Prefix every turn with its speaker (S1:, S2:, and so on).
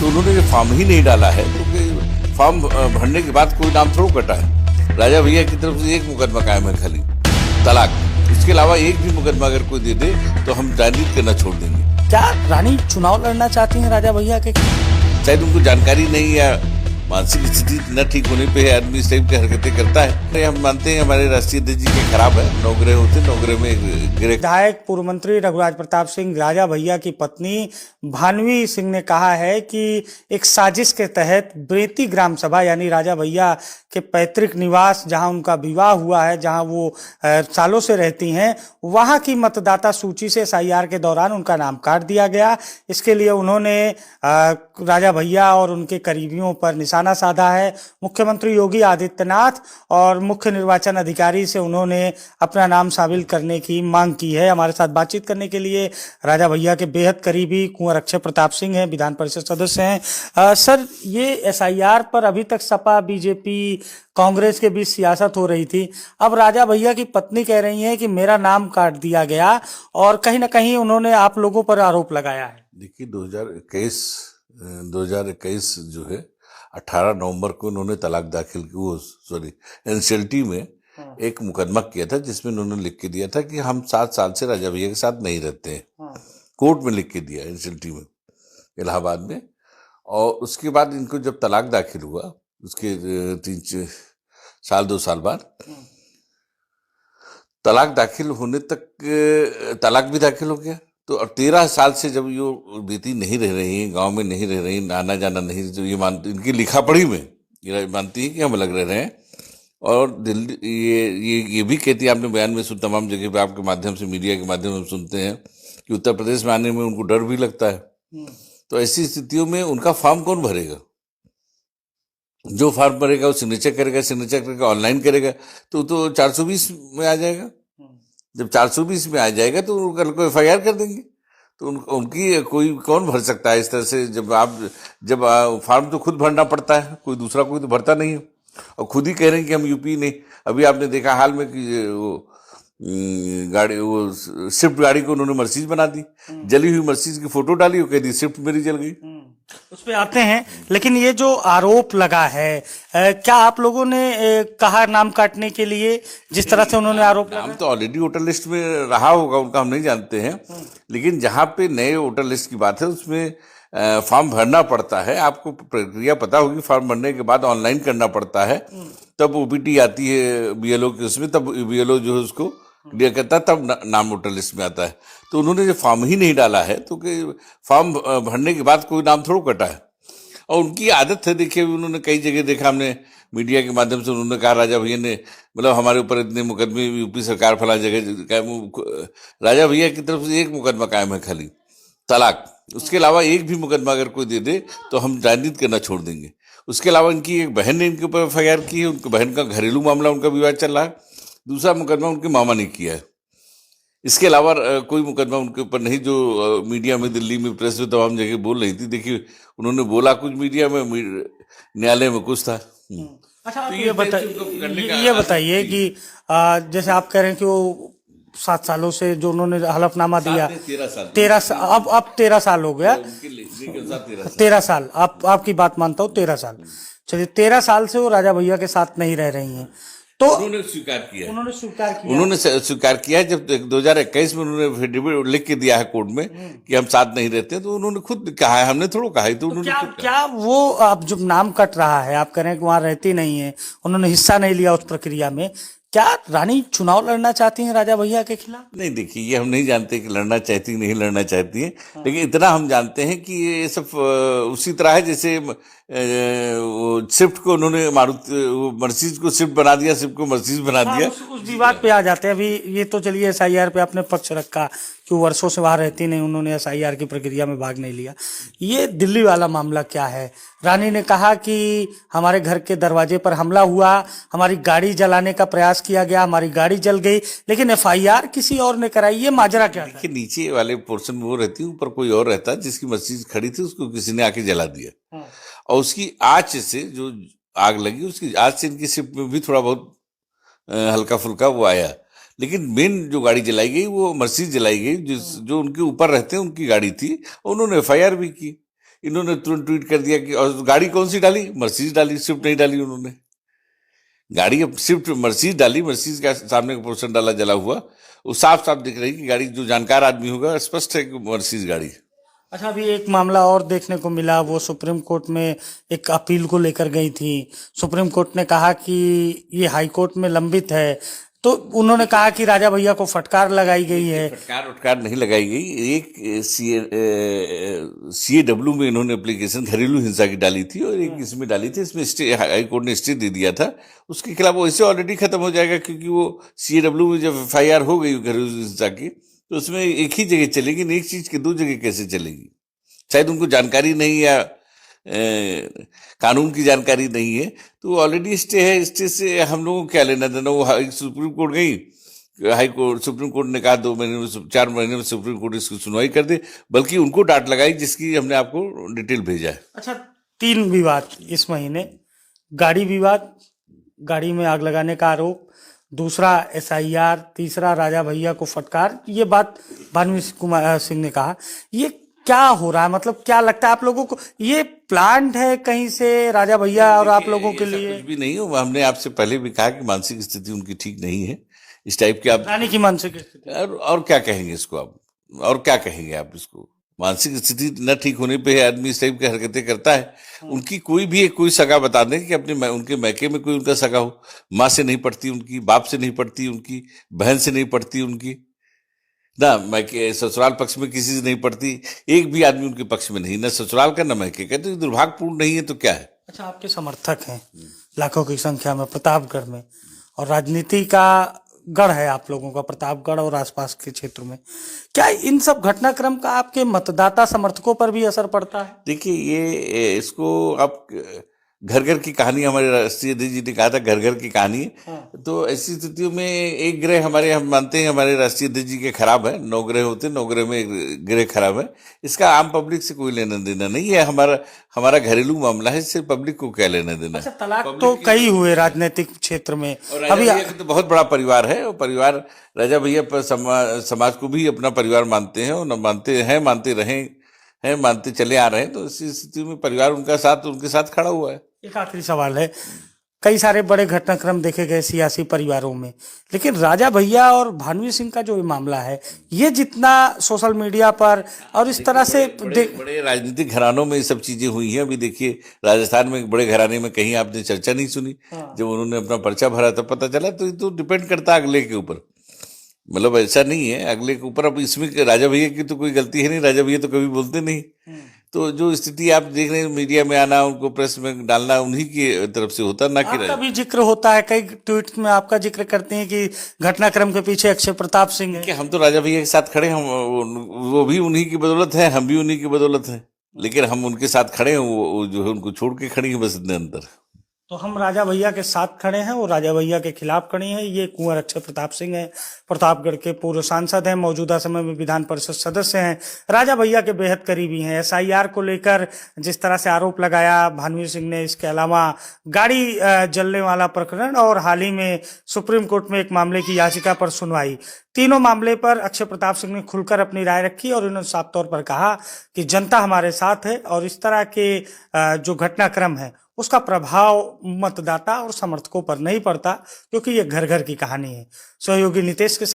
S1: तो उन्होंने जो फॉर्म ही नहीं डाला है, तो फॉर्म भरने के बाद कोई नाम थोड़ा कटा है। राजा भैया की तरफ से एक मुकदमा कायम है खाली, तलाक। इसके अलावा एक भी मुकदमा अगर कोई दे दे तो हम राजनीति करना छोड़ देंगे।
S2: क्या रानी चुनाव लड़ना चाहती हैं राजा भैया के?
S1: शायद उनको जानकारी नहीं या मानसिक स्थिति न ठीक होने पे आदमी इस टाइप की हरकतें करता है। हम मानते हैं हमारे राष्ट्रीय अध्यक्ष जी के खराब है, 9 ग्रह होते, 9 ग्रह में ग्रह।
S2: विधायक पूर्व मंत्री रघुराज प्रताप सिंह राजा भैया की पत्नी भानवी सिंह ने कहा है कि एक साजिश के तहत बेती ग्राम सभा यानी राजा भैया के पैतृक निवास जहां उनका विवाह हुआ है, जहां वो सालों से रहती हैं, वहां की मतदाता सूची से SIR के दौरान उनका नाम काट दिया गया। इसके लिए उन्होंने राजा भैया और उनके करीबियों पर निशाना साधा है। मुख्यमंत्री योगी आदित्यनाथ और मुख्य निर्वाचन अधिकारी से उन्होंने अपना नाम शामिल करने की मांग की है। हमारे साथ बातचीत करने के लिए राजा भैया के बेहद करीबी कुंवर अक्षय प्रताप सिंह हैं, विधान परिषद सदस्य हैं। सर, ये SIR पर अभी तक सपा बीजेपी कांग्रेस के बीच सियासत हो रही थी। अब राजा भैया की पत्नी कह रही हैं कि मेरा नाम काट दिया गया और कहीं ना कहीं उन्होंने आप लोगों पर आरोप लगाया है।
S1: देखिए 2021 जो है 18 नवंबर को उन्होंने तलाक दाखिल की, वो सॉरी NCLT में एक मुकदमा किया था जिसमें उन्होंने लिख के दिया था कि हम 7 साल से राजा भैया के साथ नहीं रहते हैं। कोर्ट में लिख के दिया NCLT में, इलाहाबाद में। और उसके बाद इनको जब तलाक दाखिल हुआ उसके 3 साल 2 साल बाद तलाक दाखिल होने तक तलाक भी दाखिल हो गया। तो 13 साल से जब ये बेटी नहीं रह रही है, गांव में नहीं रह रही, आना जाना नहीं, तो ये मानती, इनकी लिखा पढ़ी में ये मानती है कि हम अलग रह रहे हैं। और दिल्ली ये भी कहती है, आपने बयान में सुन, तमाम जगह पे आपके माध्यम से, मीडिया के माध्यम से हम सुनते हैं कि उत्तर प्रदेश में आने में उनको डर भी लगता है। तो ऐसी स्थितियों में उनका फॉर्म कौन भरेगा? जो फॉर्म भरेगा वो सिग्नेचर करेगा, ऑनलाइन करेगा, तो 420 में आ जाएगा। जब 420 में आ जाएगा तो कल को FIR कर देंगे। तो उनकी कोई कौन भर सकता है इस तरह से? जब फॉर्म तो खुद भरना पड़ता है, कोई दूसरा कोई तो भरता नहीं है। और खुद ही कह रहे हैं कि हम यूपी नहीं। अभी आपने देखा हाल में कि वो स्विफ्ट गाड़ी को उन्होंने मर्सिडीज बना दी, जली हुई मर्सिडीज की फोटो डाली, वो कह दी स्विफ्ट मेरी जल गई।
S2: उस पे आते हैं, लेकिन ये जो आरोप लगा है, क्या आप लोगों ने कहा नाम काटने के लिए, जिस तरह से उन्होंने आरोप
S1: नाम तो ऑलरेडी वोटर लिस्ट में रहा होगा उनका, हम नहीं जानते हैं। लेकिन जहाँ पे नए वोटर लिस्ट की बात है उसमें फॉर्म भरना पड़ता है। आपको प्रक्रिया पता होगी, फॉर्म भरने के बाद ऑनलाइन करना पड़ता है, तब OPT आती है BLO के उसमें, तब BLO जो है उसको क्लियर करता है, तब नाम वोटर लिस्ट में आता है। तो उन्होंने जो फॉर्म ही नहीं डाला है, तो फॉर्म भरने के बाद कोई नाम थोड़ा कटा है। और उनकी आदत है, देखिए उन्होंने कई जगह देखा, हमने मीडिया के माध्यम से उन्होंने कहा राजा भैया ने, मतलब हमारे ऊपर इतने मुकदमे, यूपी सरकार फला जगह। राजा भैया की तरफ से एक मुकदमा कायम है खाली, तलाक। उसके अलावा एक भी मुकदमा अगर कोई दे दे तो हम राजनीति करना छोड़ देंगे। उसके अलावा इनकी एक बहन ने इनके ऊपर FIR की है, उनकी बहन का घरेलू मामला, उनका विवाद चल रहा है। दूसरा मुकदमा उनके मामा ने किया है। इसके अलावा कोई मुकदमा उनके ऊपर नहीं, जो मीडिया में, दिल्ली में, प्रेस में तमाम जगह बोल रही थी। देखिए उन्होंने बोला कुछ मीडिया में, न्यायालय में कुछ था।
S2: अच्छा, तो ये बताइए कि जैसे आप कह रहे हैं कि वो 7 सालों से जो उन्होंने हलफनामा दिया, 13 साल, अब 13 साल हो गया, 13 साल, आपकी बात मानता हूँ, 13 साल। चलिए, 13 साल से वो राजा भैया के साथ नहीं रह रही हैं, तो
S1: उन्होंने स्वीकार किया। जब 2021 में उन्होंने एफिडेविट लिख के दिया है कोर्ट में कि हम साथ नहीं रहते, तो उन्होंने खुद कहा है, हमने थोड़ा कहा है। तो उन्होंने
S2: क्या वो अब जब नाम कट रहा है, आप कह रहे हैं कि वहां रहती नहीं है, उन्होंने हिस्सा नहीं लिया उस प्रक्रिया में, क्या रानी चुनाव लड़ना चाहती हैं राजा भैया के खिलाफ?
S1: नहीं, देखिए ये हम नहीं जानते कि लड़ना चाहती नहीं लड़ना चाहती है। लेकिन इतना हम जानते हैं कि ये सब उसी तरह है जैसे वो स्विफ्ट को उन्होंने मर्सिडीज को स्विफ्ट बना दिया, स्विफ्ट को मर्सिडीज बना दिया।
S2: उस विवाद पे आ जाते हैं। अभी ये तो चलिए SIR पे अपने पक्ष रखा कि वर्षों से वहां रहती नहीं, उन्होंने SIR की प्रक्रिया में भाग नहीं लिया। ये दिल्ली वाला मामला क्या है? रानी ने कहा कि हमारे घर के दरवाजे पर हमला हुआ, हमारी गाड़ी जलाने का प्रयास किया गया, हमारी गाड़ी जल गई, लेकिन FIR किसी और ने कराई। ये माजरा क्या है?
S1: नीचे वाले पोर्शन में वो रहती, ऊपर कोई और रहता, जिसकी मर्सिडीज खड़ी थी उसको किसी ने आके जला दिया। और उसकी आंच से जो आग लगी, उसकी आंच से इनकी शिप में भी थोड़ा बहुत हल्का फुल्का वो आया। लेकिन मेन जो गाड़ी जलाई गई वो मर्सिडीज जलाई गई, जो उनके ऊपर रहते हैं उनकी गाड़ी थी। उन्होंने FIR भी की। इन्होंने तुरंत ट्वीट कर दिया कि, और गाड़ी कौन सी डाली, मर्सिडीज डाली, स्विफ्ट नहीं डाली उन्होंने। गाड़ी अब स्विफ्ट मर्सिडीज डाली, मर्सिडीज का सामने का पोर्शन डाला जला हुआ, वो साफ साफ दिख रही कि गाड़ी, जो जानकार आदमी होगा स्पष्ट है कि मर्सिडीज गाड़ी।
S2: अच्छा, अभी एक मामला और देखने को मिला, वो सुप्रीम कोर्ट में एक अपील को लेकर गई थी। सुप्रीम कोर्ट ने कहा कि ये हाई कोर्ट में लंबित है, तो उन्होंने कहा कि राजा भैया को फटकार लगाई गई है।
S1: फटकार उटकार नहीं लगाई गई। एक CAW में इन्होंने एप्लीकेशन घरेलू हिंसा की डाली थी और एक इसमें डाली थी। इसमें स्टे, हाई कोर्ट ने स्टे दे दिया था, उसके खिलाफ वो इससे ऑलरेडी खत्म हो जाएगा, क्योंकि वो CAW में जब FIR हो गई घरेलू हिंसा की, तो उसमें एक ही जगह चलेगी, नहीं एक चीज की दो जगह कैसे चलेगी। शायद उनको जानकारी नहीं या कानून की जानकारी नहीं है, तो ऑलरेडी स्टे है, स्टे से हम लोगों को क्या लेना देना। वो सुप्रीम कोर्ट गई, हाई कोर्ट, सुप्रीम कोर्ट ने कहा 2 महीने में, 4 महीने में सुप्रीम कोर्ट इसकी सुनवाई कर दे, बल्कि उनको डांट लगाई जिसकी हमने आपको डिटेल भेजा है।
S2: अच्छा, 3 विवाद इस महीने, गाड़ी विवाद, गाड़ी में आग लगाने का आरोप, दूसरा SIR, तीसरा राजा भैया को फटकार। ये बात भानवी कुमार सिंह ने कहा, ये क्या हो रहा है, मतलब क्या लगता है आप लोगों को, ये प्लान्ड है कहीं से राजा भैया और आप लोगों के लिए?
S1: कुछ भी नहीं हो, हमने आपसे पहले भी कहा कि मानसिक स्थिति उनकी ठीक नहीं है, इस टाइप के आप
S2: रानी की मानसिक स्थिति,
S1: और क्या कहेंगे इसको आप, और क्या कहेंगे आप इसको। मानसिक स्थिति न ठीक होने पे आदमी इस टाइप की हरकतें करता है। उनकी कोई भी एक कोई सगा बता दें कि अपने उनके मैके में कोई उनका सगा हो, माँ से नहीं पड़ती उनकी, बाप से नहीं पड़ती उनकी, बहन से नहीं पड़ती उनकी ना, मैके ससुराल पक्ष में किसी से नहीं पड़ती, एक भी आदमी उनके पक्ष में नहीं, ना ससुराल का ना मैके का, तो दुर्भाग्यपूर्ण नहीं है तो क्या है।
S2: अच्छा, आपके समर्थक हैं लाखों की संख्या में प्रतापगढ़ में, और राजनीति का गढ़ है आप लोगों का प्रतापगढ़ और आसपास के क्षेत्र में, क्या इन सब घटनाक्रम का आपके मतदाता समर्थकों पर भी असर पड़ता है?
S1: देखिए, ये इसको आप घर घर की कहानी, हमारे राष्ट्रीय अध्यक्ष जी ने कहा था घर घर की कहानी है।
S2: हाँ।
S1: तो ऐसी स्थितियों में एक ग्रह हमारे, हम मानते हैं हमारे राष्ट्रीय अध्यक्ष जी के खराब है, 9 ग्रह होते हैं, 9 ग्रह में एक ग्रह खराब है। इसका आम पब्लिक से कोई लेना देना नहीं है, हमारा घरेलू मामला है, इससे पब्लिक को क्या लेना देना।
S2: अच्छा, तलाक तो कई हुए राजनीतिक क्षेत्र में,
S1: और राजा भैया का तो बहुत बड़ा परिवार है, और परिवार राजा भैया पर समाज को भी अपना परिवार मानते हैं, और न मानते हैं, मानते रहे हैं, मानते चले आ रहे हैं। तो इसी स्थिति में परिवार उनके साथ खड़ा हुआ है।
S2: एक आखिरी सवाल है, कई सारे बड़े घटनाक्रम देखे गए सियासी परिवारों में, लेकिन राजा भैया और भानवी सिंह का जो मामला है, ये जितना सोशल मीडिया पर और इस तरह से
S1: बड़े राजनीतिक घरानों में ये सब चीजें हुई हैं। अभी देखिए, राजस्थान में एक बड़े घराने में कहीं आपने चर्चा नहीं सुनी। जब उन्होंने अपना पर्चा भरा तब पता चला। तो डिपेंड करता है अगले के ऊपर, मतलब ऐसा नहीं है अगले के ऊपर। अब इसमें राजा भैया की तो कोई गलती है नहीं, राजा भैया तो कभी बोलते नहीं। तो जो स्थिति आप देख रहे हैं मीडिया में आना, उनको प्रेस में डालना, उन्हीं की तरफ से होता, ना कि
S2: आपका भी जिक्र होता है, कई ट्वीट में आपका जिक्र करते हैं कि घटनाक्रम के पीछे अक्षय प्रताप सिंह है।
S1: कि हम तो राजा भैया के साथ खड़े हैं, वो भी उन्हीं की बदौलत है, हम भी उन्हीं की बदौलत हैं, लेकिन हम उनके साथ खड़े हैं, वो जो है उनको छोड़ के खड़ी है बस इतने अंतर।
S2: तो हम राजा भैया के साथ खड़े हैं, वो राजा भैया के खिलाफ खड़ी हैं। ये कुंवर अक्षय प्रताप सिंह हैं, प्रतापगढ़ के पूर्व सांसद हैं, मौजूदा समय में विधान परिषद सदस्य हैं, राजा भैया के बेहद करीबी हैं। SIR को लेकर जिस तरह से आरोप लगाया भानवी सिंह ने, इसके अलावा गाड़ी जलने वाला प्रकरण और हाल ही में सुप्रीम कोर्ट में एक मामले की याचिका पर सुनवाई, तीनों मामले पर अक्षय प्रताप सिंह ने खुलकर अपनी राय रखी और उन्होंने साफ तौर पर कहा कि जनता हमारे साथ है और इस तरह के जो घटनाक्रम है उसका प्रभाव मतदाता और समर्थकों पर नहीं पड़ता, क्योंकि ये घर घर की कहानी है। सहयोगी नितेश के